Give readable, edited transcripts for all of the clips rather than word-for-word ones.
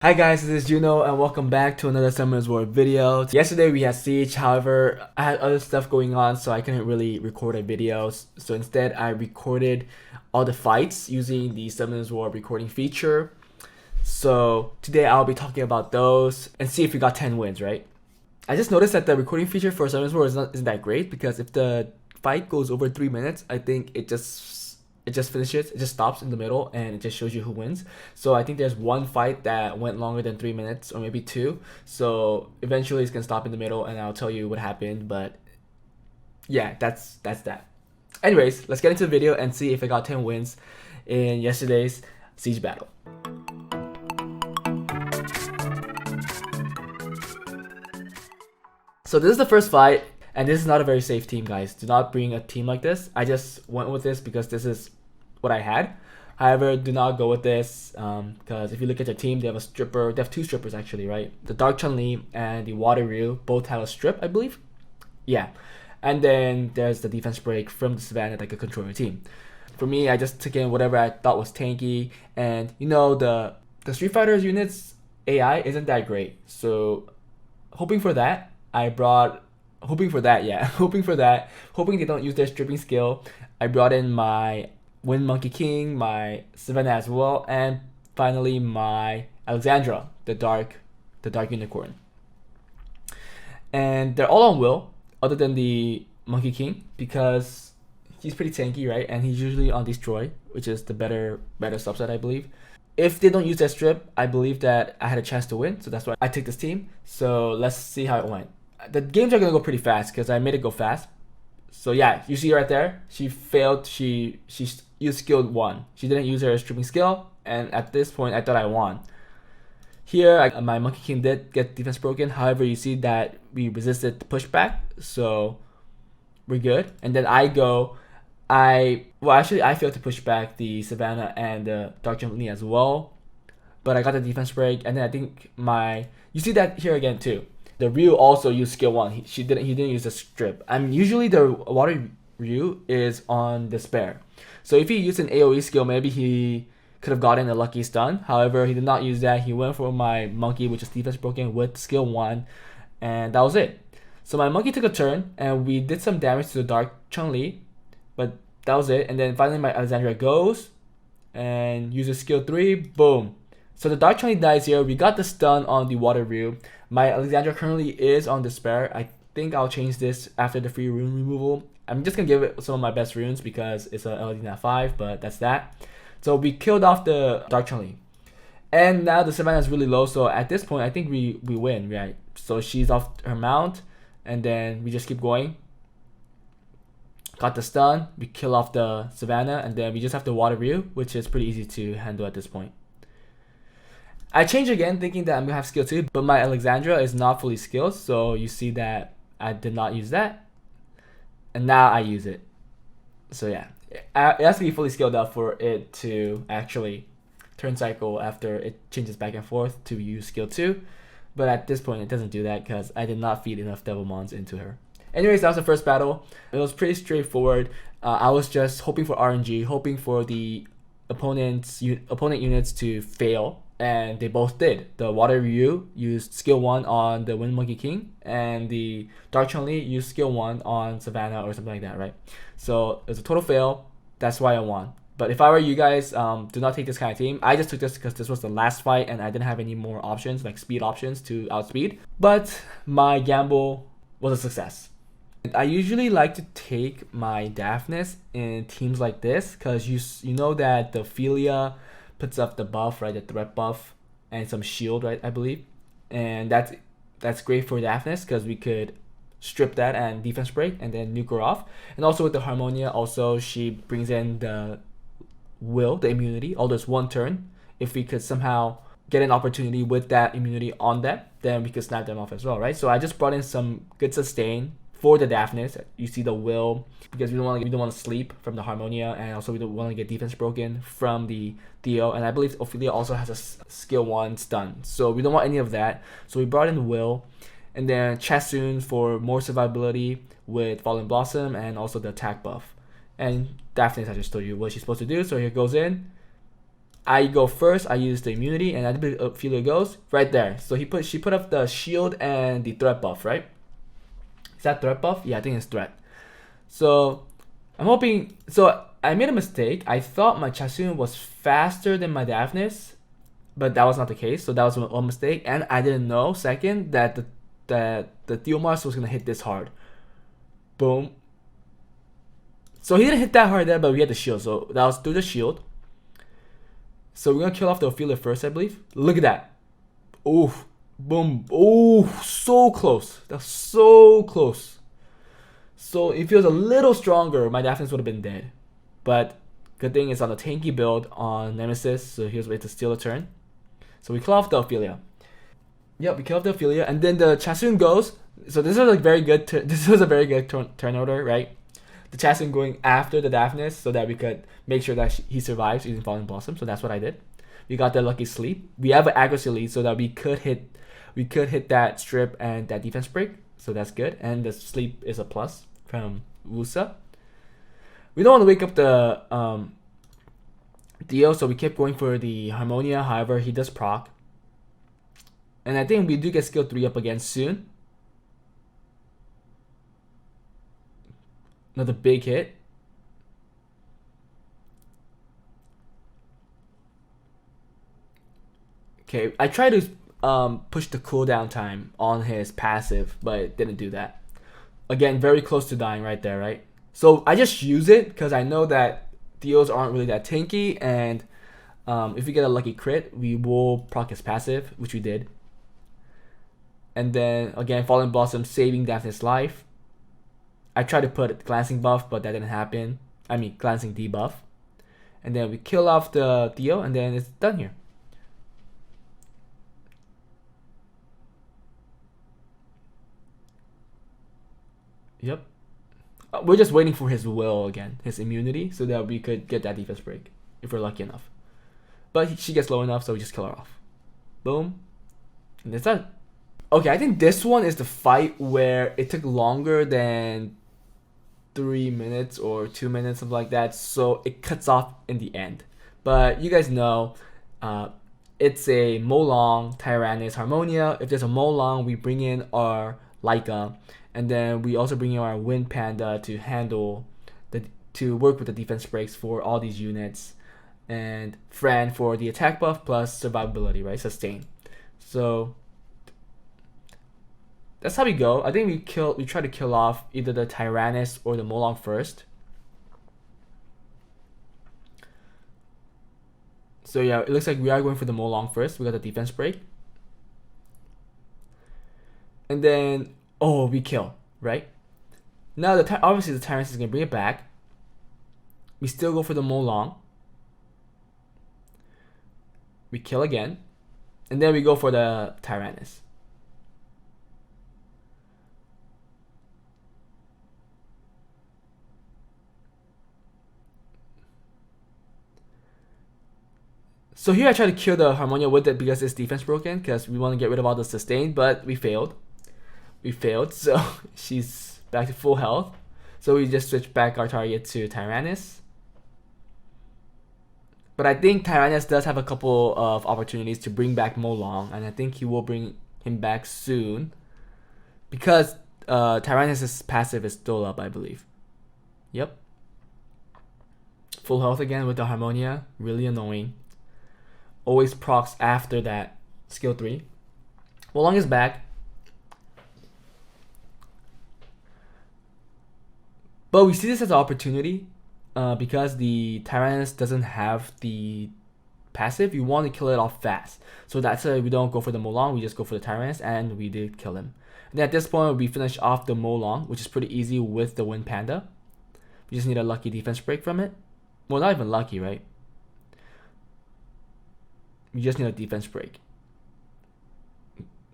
Hi guys, this is Juno and welcome back to another Summoners War video. Yesterday we had Siege, however, I had other stuff going on so I couldn't really record a video. So instead I recorded all the fights using the Summoners War recording feature. So today I'll be talking about those and see if we got 10 wins, right? I just noticed that the recording feature for Summoners War isn't that great because if the fight goes over 3 minutes, I think it just finishes, it just stops in the middle and it just shows you who wins. So I think there's one fight that went longer than 3 minutes or maybe two. So eventually it's gonna stop in the middle and I'll tell you what happened. But yeah, that's that. Anyways, let's get into the video and see if I got 10 wins in yesterday's Siege battle. So this is the first fight. And this is not a very safe team, guys. Do not bring a team like this. I just went with this because this is what I had. However, do not go with this because if you look at their team, they have a stripper. They have two strippers actually, right? The Dark Chun-Li and the Water Ryu both have a strip, I believe. Yeah. And then there's the defense break from the Savannah that could control your team. For me, I just took in whatever I thought was tanky. And you know, the Street Fighter's units AI isn't that great. So hoping for that, hoping they don't use their stripping skill, I brought in my Wind Monkey King, my Savannah as well, and finally my Alexandra, the dark unicorn. And they're all on Will, other than the Monkey King, because he's pretty tanky, right? And he's usually on Destroy, which is the better subset, I believe. If they don't use their strip, I believe that I had a chance to win, so that's why I took this team. So let's see how it went. The games are gonna go pretty fast because I made it go fast. So yeah, you see right there, she failed. She used skill 1. She didn't use her stripping skill, and at this point, I thought I won. Here, my Monkey King did get defense broken. However, you see that we resisted the pushback, so we're good. And then I failed to push back the Savannah and the Dark Chun-Li as well, but I got the defense break. And then I think you see that here again too. The Ryu also used skill 1. He didn't use a strip. Usually the Water Ryu is on despair. So if he used an AoE skill, maybe he could have gotten a lucky stun. However, he did not use that. He went for my monkey, which is defense broken, with skill 1, and that was it. So my monkey took a turn, and we did some damage to the Dark Chun-Li, but that was it. And then finally my Alexandra goes and uses skill 3. Boom. So the Dark Chun-Li dies here. We got the stun on the Water Ryu. My Alexandra currently is on despair. I think I'll change this after the free rune removal. I'm just gonna give it some of my best runes because it's a LED Nat 5, but that's that. So we killed off the Dark Chun-Li. And now the Savannah is really low, so at this point I think we win, right? So she's off her mount, and then we just keep going. Got the stun, we kill off the Savannah, and then we just have the Water Ryu, which is pretty easy to handle at this point. I changed again thinking that I'm going to have skill 2, but my Alexandra is not fully skilled, so you see that I did not use that. And now I use it. So yeah, it has to be fully skilled up for it to actually turn cycle after it changes back and forth to use skill 2. But at this point it doesn't do that because I did not feed enough Devil Mons into her. Anyways, that was the first battle. It was pretty straightforward. I was just hoping for RNG, hoping for the opponent units to fail. And they both did. The Water Ryu used skill 1 on the Wind Monkey King, and the Dark Chun-Li used skill 1 on Savannah or something like that, right? So it was a total fail. That's why I won. But if I were you guys, do not take this kind of team. I just took this because this was the last fight and I didn't have any more options, like speed options to outspeed. But my gamble was a success. I usually like to take my Daphnis in teams like this because you know that the Philia puts up the buff, right, the threat buff, and some shield, right, I believe. And that's great for Daphnis because we could strip that and defense break and then nuke her off. And also with the Harmonia, also she brings in the will, the immunity, although it's one turn. If we could somehow get an opportunity with that immunity on them, then we could snap them off as well, right? So I just brought in some good sustain for the Daphnis. You see the will, because we don't want to sleep from the Harmonia, and also we don't want to get defense broken from the Theo. And I believe Ophelia also has a skill 1 stun, so we don't want any of that. So we brought in Will, and then Chasun for more survivability with Fallen Blossom, and also the attack buff. And Daphnis, I just told you what she's supposed to do, so here goes in. I go first. I use the immunity, and Ophelia goes right there. So she put up the shield and the threat buff, right? Is that threat buff? Yeah, I think it's threat. So I'm hoping. So I made a mistake. I thought my Chasun was faster than my Daphnis, but that was not the case. So that was one mistake, and I didn't know second that the Theomars was gonna hit this hard. Boom. So he didn't hit that hard there, but we had the shield. So that was through the shield. So we're gonna kill off the Ophelia first, I believe. Look at that. Oof. Boom. Oh, so close. That's so close. So it feels a little stronger. My Daphnis would have been dead. But good thing it's on a tanky build on Nemesis, so he was able to steal a turn. So we kill off the Ophelia. Yep, we kill off the Ophelia, and then the Chasun goes. So this was a very good. This was a very good turn order, right? The Chasun going after the Daphnis so that we could make sure that he survives using Falling Blossom. So that's what I did. We got the lucky sleep. We have an accuracy lead so that we could hit that strip and that defense break. So that's good. And the sleep is a plus from Wusa. We don't want to wake up the Dio, so we kept going for the Harmonia. However, he does proc. And I think we do get skill 3 up again soon. Another big hit. Okay, I tried to push the cooldown time on his passive, but it didn't do that. Again, very close to dying right there, right? So I just use it because I know that Theos aren't really that tanky, and if we get a lucky crit, we will proc his passive, which we did. And then again, Fallen Blossom saving Daphnis' life. I tried to put glancing buff, but that didn't happen. I mean, glancing debuff. And then we kill off the Theo, and then it's done here. Yep. We're just waiting for his will again, his immunity, so that we could get that defense break, if we're lucky enough. But she gets low enough, so we just kill her off. Boom. And that's done. Okay, I think this one is the fight where it took longer than 3 minutes or 2 minutes, something like that, so it cuts off in the end. But you guys know, it's a Molong, Tyrannus, Harmonia. If there's a Molong, we bring in our Laika, and then we also bring in our Wind Panda to handle to work with the defense breaks for all these units, and Fran for the attack buff plus survivability, right? Sustain. So that's how we go. I think we try to kill off either the Tyrannus or the Molong first. So yeah, it looks like we are going for the Molong first. We got the defense break. And then, oh, we kill, right? Now, obviously the Tyrannus is going to bring it back. We still go for the Molong. We kill again. And then we go for the Tyrannus. So here I try to kill the Harmonia with it because it's defense broken, because we want to get rid of all the sustain, but we failed. We failed, so she's back to full health. So we just switch back our target to Tyrannus. But I think Tyrannus does have a couple of opportunities to bring back Molong, and I think he will bring him back soon, because Tyrannus' passive is still up, I believe. Yep. Full health again with the Harmonia, really annoying. Always procs after that skill 3. Molong is back. But we see this as an opportunity because the Tyrannus doesn't have the passive. You want to kill it off fast. So that's why we don't go for the Molong, we just go for the Tyrannus, and we did kill him. And then at this point, we finish off the Molong, which is pretty easy with the Wind Panda. We just need a lucky defense break from it. Well, not even lucky, right? You just need a defense break.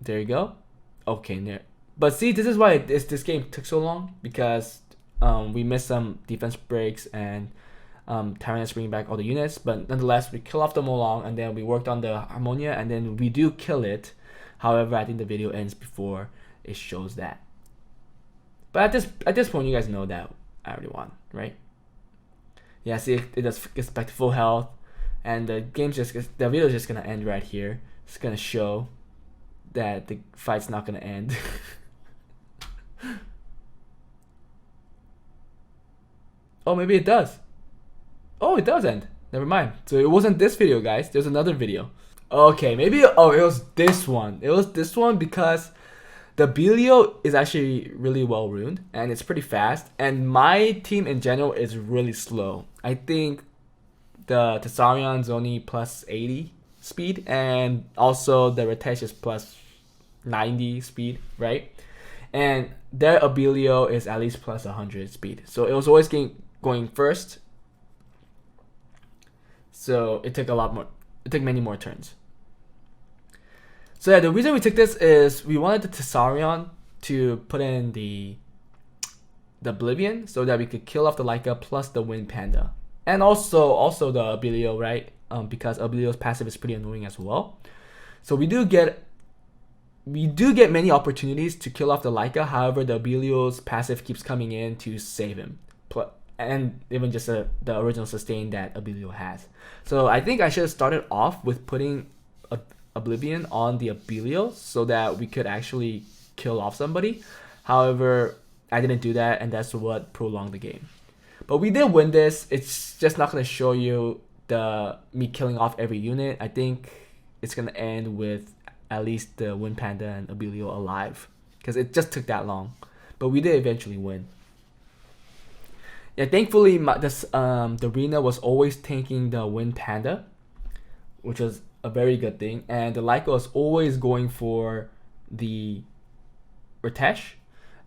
There you go. Okay, there. But see, this is why this game took so long, because we missed some defense breaks and Tyrannus bringing back all the units. But nonetheless, we kill off the Molong, and then we worked on the Harmonia, and then we do kill it. However, I think the video ends before it shows that. But at this point, you guys know that I already won, right? Yeah, see, it does gets back to full health. and the video is just gonna end right here. It's gonna show that the fight's not gonna end. Oh, maybe it does. Oh, it does end. Never mind. So it wasn't this video, guys. There's another video. Okay, maybe, oh, it was this one. It was this one because the Belio is actually really well runed and it's pretty fast. And my team in general is really slow. I think the Tessarion's only plus 80 speed, and also the Ritesh is plus 90 speed, right? And their Abilio is at least plus 100 speed. So it was always going first. So it took many more turns. So yeah, the reason we took this is we wanted the Tessarion to put in the Oblivion so that we could kill off the Leica plus the Wind Panda. And also the Abilio, right? Because Abilio's passive is pretty annoying as well. So we do get many opportunities to kill off the Leica. However, the Abilio's passive keeps coming in to save him. And even just the original sustain that Abilio has. So I think I should have started off with putting Oblivion on the Abilio so that we could actually kill off somebody. However, I didn't do that, and that's what prolonged the game. But we did win this. It's just not going to show you me killing off every unit. I think it's going to end with at least the Wind Panda and Abilio alive, because it just took that long. But we did eventually win. Yeah, thankfully the Rina was always tanking the Wind Panda, which was a very good thing. And the Leica was always going for the Ritesh,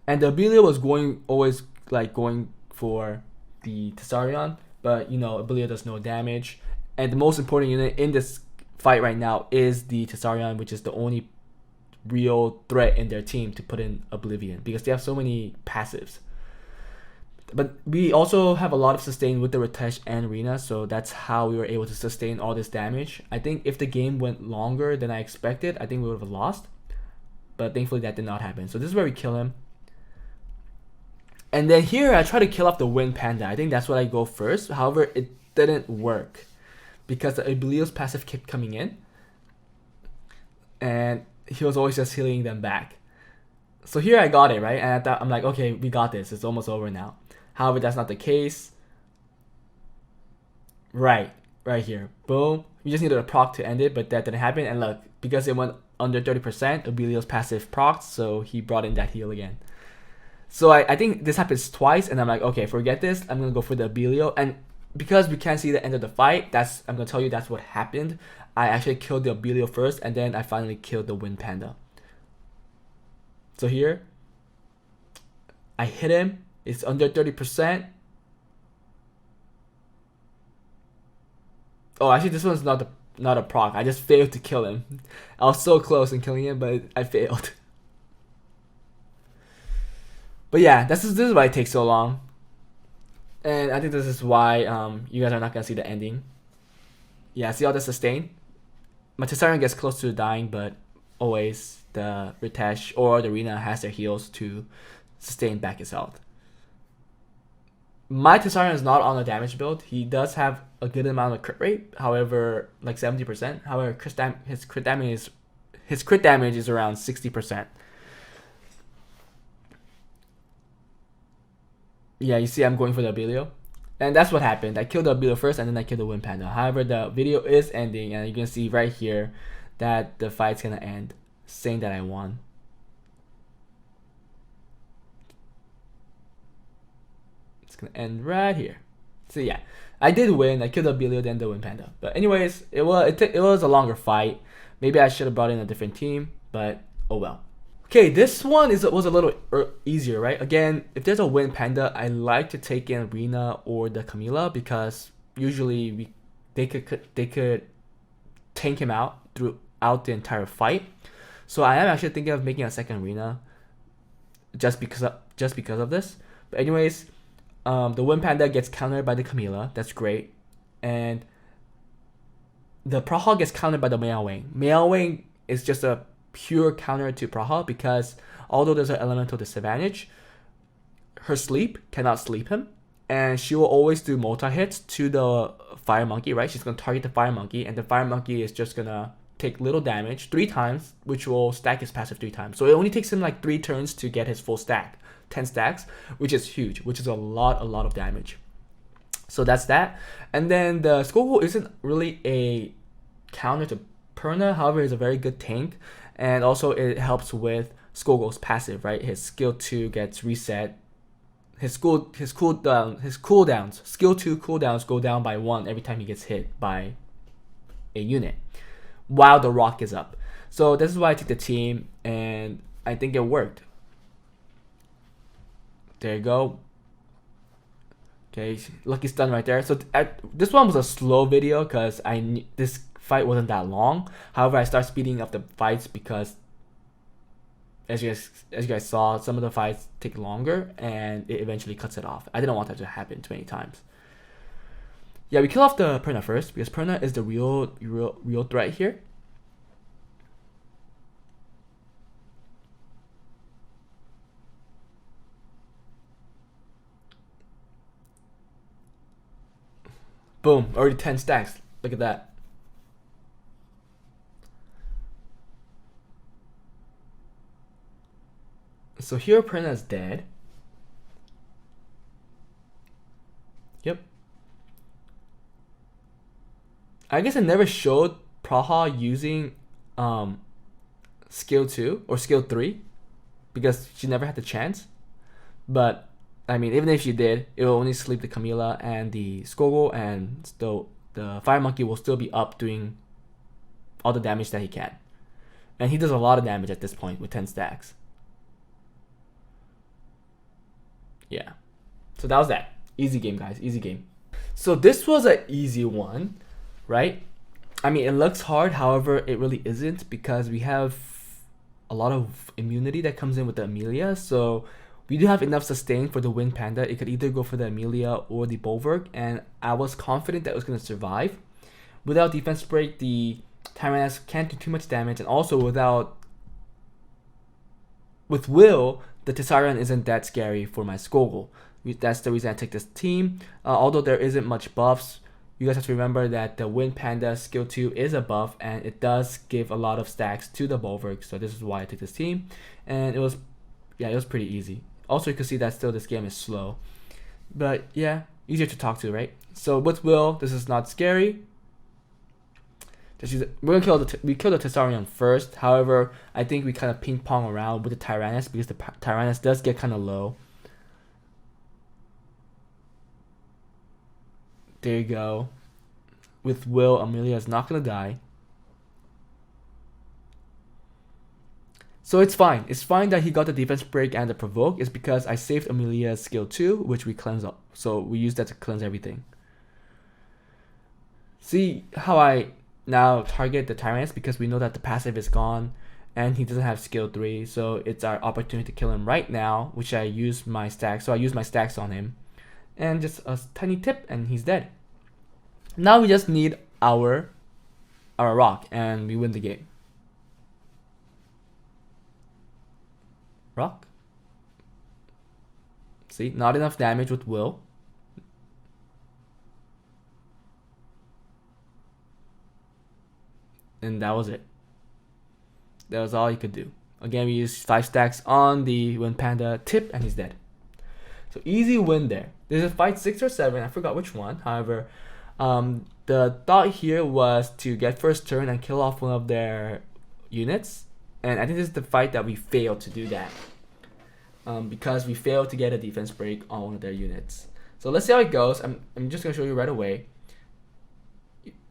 and the Abilio was always going for the Tessarion, but Abilio does no damage. And the most important unit in this fight right now is the Tessarion, which is the only real threat in their team to put in Oblivion, because they have so many passives. But we also have a lot of sustain with the Ritesh and Rina, so that's how we were able to sustain all this damage. I think if the game went longer than I expected, I think we would have lost. But thankfully that did not happen. So this is where we kill him. And then here I try to kill off the Wind Panda. I think that's what I go first. However, it didn't work because the Abilio's passive kept coming in. And he was always just healing them back. So here I got it, right? And I thought, I'm like, okay, we got this. It's almost over now. However, that's not the case. Right here. Boom. We just needed a proc to end it, but that didn't happen. And look, because it went under 30%, Abilio's passive procs, so he brought in that heal again. So I think this happens twice, and I'm like, okay, forget this. I'm going to go for the Abilio. And because we can't see the end of the fight, I'm going to tell you that's what happened. I actually killed the Abilio first, and then I finally killed the Wind Panda. So here, I hit him. It's under 30%. Oh, actually, this one's not a proc. I just failed to kill him. I was so close in killing him, but I failed. But yeah, this is why it takes so long. And I think this is why you guys are not going to see the ending. Yeah, see all the sustain? My Tessarion gets close to dying, but always the Ritesh or the Rina has their heals to sustain back his health. My Tessarion is not on a damage build. He does have a good amount of crit rate, however, like 70%. However, his crit damage is around 60%. Yeah, you see I'm going for the Abilio. And that's what happened. I killed the Abilio first, and then I killed the Wind Panda. However, the video is ending, and you can see right here that the fight's gonna end, saying that I won. It's gonna end right here. So yeah, I did win. I killed the Abilio, then the Wind Panda. But anyways, it was a longer fight. Maybe I should have brought in a different team, but oh well. Okay, this one was a little easier, right? Again, if there's a Wind Panda, I like to take in Rina or the Camilla, because usually they could tank him out throughout the entire fight. So I am actually thinking of making a second Rina just because of this. But anyways, the Wind Panda gets countered by the Camilla. That's great. And the Praha gets countered by the Meow Wing. Meow Wing is just a pure counter to Praha, because although there's an elemental disadvantage, her sleep cannot sleep him, and she will always do multi-hits to the fire monkey, right? She's going to target the fire monkey, and the fire monkey is just going to take little damage 3 times, which will stack his passive 3 times. So it only takes him like 3 turns to get his full stack, 10 stacks, which is huge, which is a lot of damage. So that's that. And then the Skogul isn't really a counter to Perna, however, it's a very good tank, and also it helps with Skogul's passive, right? His skill 2 gets reset. His skill 2 cooldowns go down by 1 every time he gets hit by a unit, while the rock is up. So this is why I took the team, and I think it worked. There you go. Okay, lucky stun right there. So this one was a slow video because this fight wasn't that long. However, I started speeding up the fights because, as you guys saw, some of the fights take longer, and it eventually cuts it off. I didn't want that to happen too many times. Yeah, we kill off the Perna first because Perna is the real threat here. Boom, already 10 stacks. Look at that. So here Perna is dead. Yep. I guess I never showed Praha using skill 2 or skill 3 because she never had the chance. But I mean, even if she did, it will only sleep the Camilla and the Skogul, and still the Fire Monkey will still be up doing all the damage that he can. And he does a lot of damage at this point with 10 stacks. Yeah. So that was that. Easy game, guys. Easy game. So this was an easy one, right? I mean, it looks hard. However, it really isn't because we have a lot of immunity that comes in with the Amelia. So we do have enough sustain for the Wind Panda. It could either go for the Amelia or the Bulwark, and I was confident that it was going to survive. Without defense break, the Tyrannus can't do too much damage, and also with Will, the Tessarion isn't that scary for my Skogul. That's the reason I take this team. Although there isn't much buffs, you guys have to remember that the Wind Panda skill 2 is a buff, and it does give a lot of stacks to the Bulwark. So this is why I took this team, and it was pretty easy. Also, you can see that still this game is slow, but yeah, easier to talk to, right? So with Will, this is not scary. We're gonna we kill the Tessarion first. However, I think we kind of ping pong around with the Tyrannus because the Tyrannus does get kind of low. There you go. With Will, Amelia is not gonna die. So it's fine. It's fine that he got the defense break and the provoke. It's because I saved Amelia's skill 2, which we cleanse up. So we use that to cleanse everything. See how I now target the Tyrannus because we know that the passive is gone and he doesn't have skill 3. So it's our opportunity to kill him right now, which I use my stacks. So I use my stacks on him. And just a tiny tip and he's dead. Now we just need our rock and we win the game. Rock. See, not enough damage with Will. And that was it. That was all you could do. Again, we used 5 stacks on the Wind Panda tip and he's dead. So easy win there. There's a fight 6 or 7, I forgot which one. However, the thought here was to get first turn and kill off one of their units. And I think this is the fight that we failed to do that. Because we failed to get a defense break on one of their units. So let's see how it goes. I'm just going to show you right away.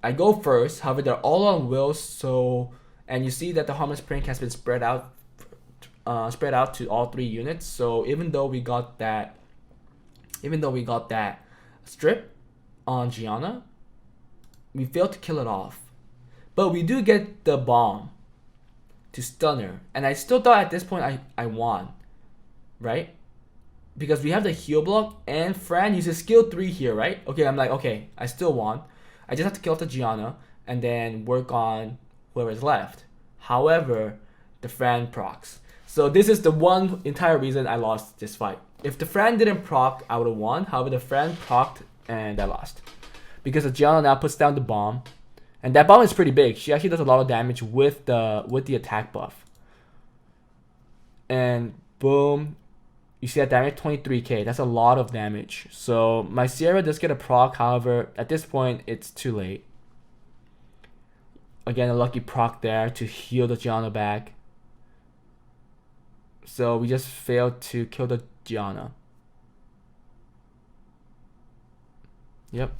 I go first, however they're all on Will, so, and you see that the Harmless Prank has been spread out to all 3 units. So even though we got that strip on Gianna, we failed to kill it off. But we do get the bomb to stun her, and I still thought at this point I won, right? Because we have the heal block and Fran uses skill 3 here, right? Okay, I'm like, okay, I still won. I just have to kill off the Gianna and then work on whoever's left. However, the Fran procs. So this is the one entire reason I lost this fight. If the Fran didn't proc, I would have won. However, the Fran procced and I lost. Because the Gianna now puts down the bomb. And that bomb is pretty big. She actually does a lot of damage with the attack buff. And boom. You see that damage? 23k. That's a lot of damage. So my Sierra does get a proc. However, at this point, it's too late. Again, a lucky proc there to heal the Gianna back. So we just failed to kill the Gianna. Yep.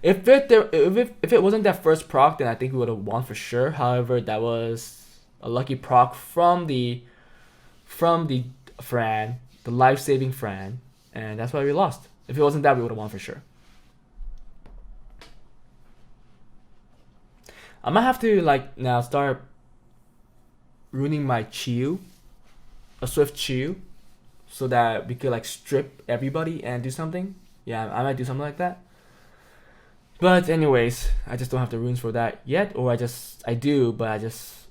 If it wasn't that first proc, then I think we would have won for sure. However, that was a lucky proc from the Fran, the life-saving Fran, and that's why we lost. If it wasn't that, we would have won for sure. I might have to like now start ruining my Chiyu, a Swift Chiyu, so that we could like strip everybody and do something. Yeah, I might do something like that. But anyways, I just don't have the runes for that yet, or I do, but I just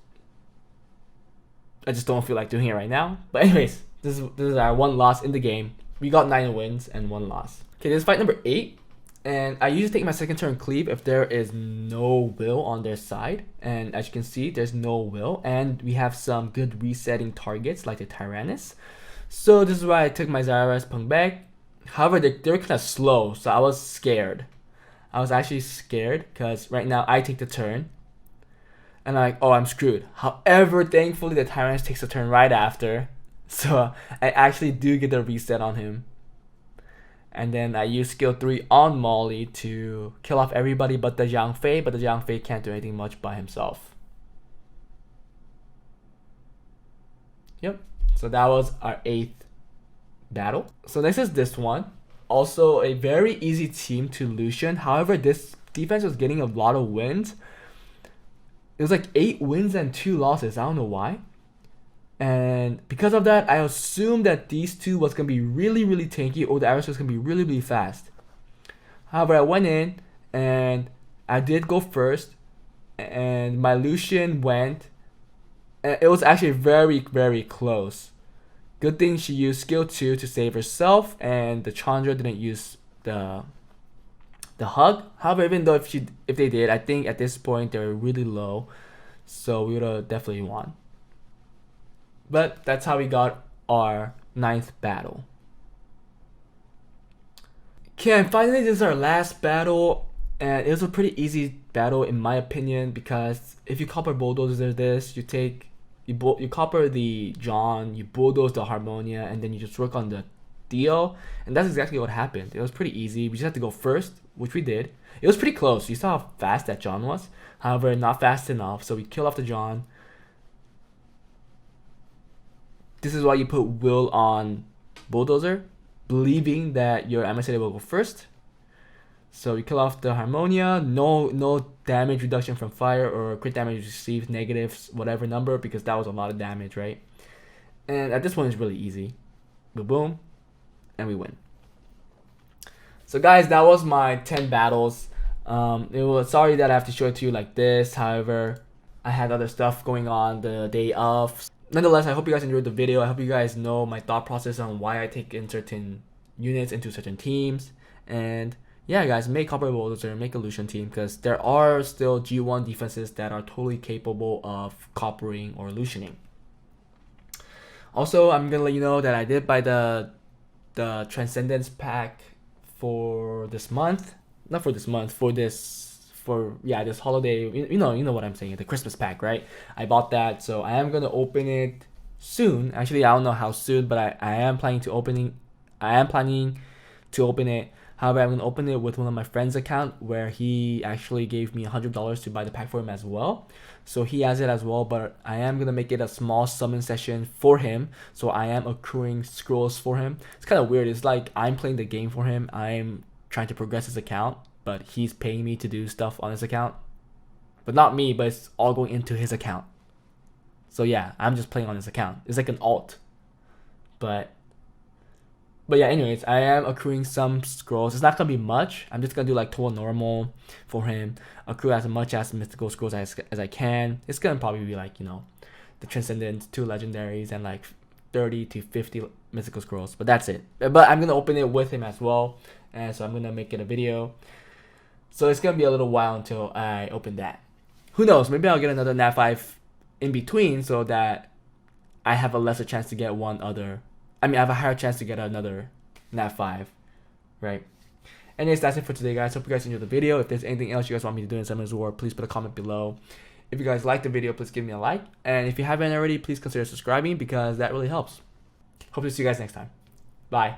don't feel like doing it right now. But anyways, this is our one loss in the game. We got 9 wins and 1 loss. Okay, this is fight number 8. And I usually take my second turn cleave if there is no will on their side. And as you can see, there's no will. And we have some good resetting targets like the Tyrannus. So this is why I took my Zara's Punk back. However, they're kind of slow, so I was scared. I was actually scared because right now I take the turn. And I'm like, oh, I'm screwed. However, thankfully the Tyrannus takes a turn right after. So I actually do get the reset on him. And then I use skill 3 on Molly to kill off everybody but the Zhang Fei. But the Zhang Fei can't do anything much by himself. Yep. So that was our 8th battle. So next is this one. Also a very easy team to Lucian. However, this defense was getting a lot of wins. It was like 8 wins and 2 losses. I don't know why. And because of that, I assumed that these two was going to be really, really tanky, or the average was going to be really, really fast. However, I went in and I did go first, and my Lucian went, and it was actually very, very close. Good thing she used skill 2 to save herself, and the Chandra didn't use the hug. However, even though if they did, I think at this point they were really low, so we would have definitely won. But that's how we got our 9th battle. Okay, and finally this is our last battle, and it was a pretty easy battle in my opinion, because if you copper Bulldozer this, you copper the John, you bulldoze the Harmonia, and then you just work on the Theo, and that's exactly what happened. It was pretty easy. We just had to go first, which we did. It was pretty close. You saw how fast that John was. However, not fast enough, so we killed off the John. This is why you put will on Bulldozer, believing that your emissary will go first. So we kill off the Harmonia. No damage reduction from fire or crit damage received negatives, whatever number, because that was a lot of damage, right? And at this point, it's really easy. Boom, boom, and we win. So guys, that was my 10 battles. It was sorry that I have to show it to you like this. However, I had other stuff going on the day of. Nonetheless, I hope you guys enjoyed the video. I hope you guys know my thought process on why I take in certain units into certain teams. And yeah, guys, make Copper Bulldozer, make a Lucian team, because there are still G1 defenses that are totally capable of coppering or Lucianing. Also, I'm gonna let you know that I did buy the Transcendence pack for this month. Not for this month, this holiday, you know what I'm saying, the Christmas pack, right? I bought that, so I am gonna open it soon. Actually, I don't know how soon, but I am planning to open it. However, I'm gonna open it with one of my friend's account, where he actually gave me $100 to buy the pack for him as well. So he has it as well, but I am gonna make it a small summon session for him. So I am accruing scrolls for him. It's kind of weird. It's like I'm playing the game for him. I'm trying to progress his account, but he's paying me to do stuff on his account. But not me, but it's all going into his account. So yeah, I'm just playing on his account. It's like an alt. But yeah, anyways, I am accruing some scrolls. It's not gonna be much. I'm just gonna do like total normal for him. Accrue as much as mythical scrolls as I can. It's gonna probably be like, the Transcendent, 2 legendaries, and like 30 to 50 mythical scrolls, but that's it. But I'm gonna open it with him as well, and so I'm gonna make it a video. So it's gonna be a little while until I open that. Who knows? Maybe I'll get another Nat 5 in between so that I have a lesser chance to get one other. I mean, I have a higher chance to get another Nat 5, right? Anyways, that's it for today, guys. Hope you guys enjoyed the video. If there's anything else you guys want me to do in Summoners War, please put a comment below. If you guys liked the video, please give me a like. And if you haven't already, please consider subscribing because that really helps. Hope to see you guys next time. Bye.